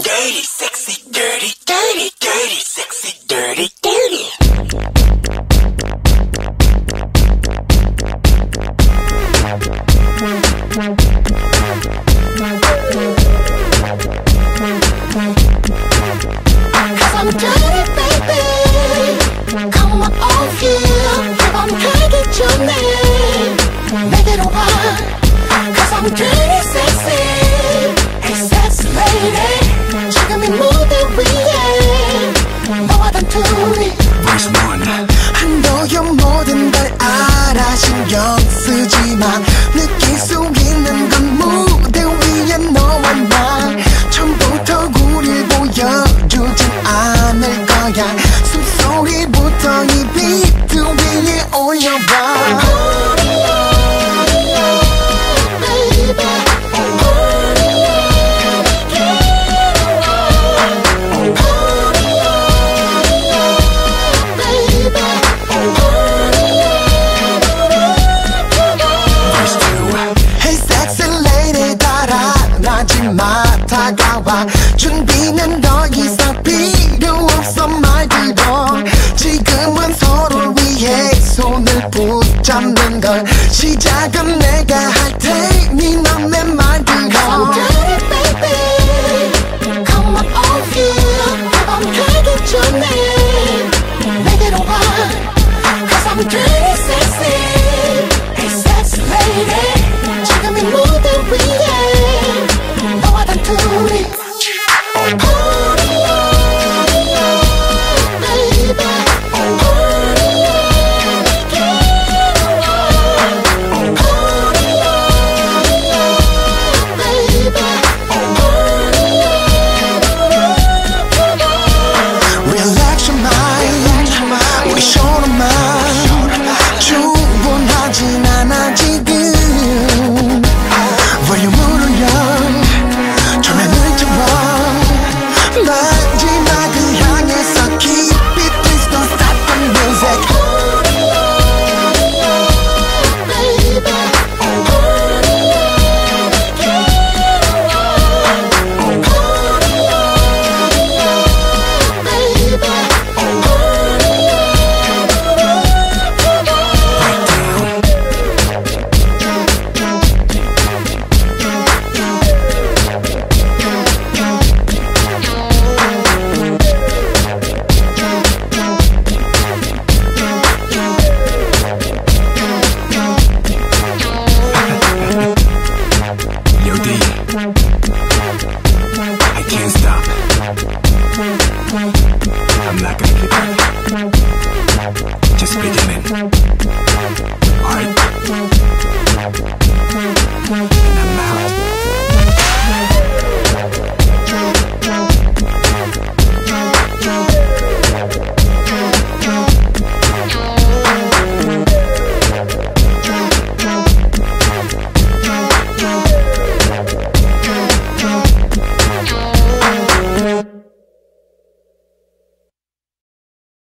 dirty, sexy, dirty, dirty, dirty, sexy, dirty, dirty. Cause I'm dirty, baby. Come on here. I'm dirty, Johnny. Make it a while. Cause I'm dirty, sexy. Hey, sexy lady. 지금이 무대 위에 너와 단둘이. Verse 1. 너의 모든 걸 알아 신경 쓰지마. 느낄 수 있는 건 무대 위에 너와 나. 처음부터 우릴 보여주진 않을 거야. 숨소리부터 이 비트 위에 올려봐. 다가와 준비는 더 이상 필요 없어 말 들어. 지금은 서로를 위해 손을 붙잡는 걸. 시작은 내가 할 테니 넌 내 말 들어. I'm dirty baby. Come on here. I'm dirty Johnny. 내게로 와. Cause I'm dirty sexy. Hey sexy lady. 지금이 무대 위에 너와 단둘이. Relax your mind. 우리 쇼로만 충분하진 않아 지금. 볼륨을 올려. 마지막을 향해서 keep it, please don't stop the music. Baby, I can't stop. I'm not gonna give up. Just beginning. Alright. And I'm out.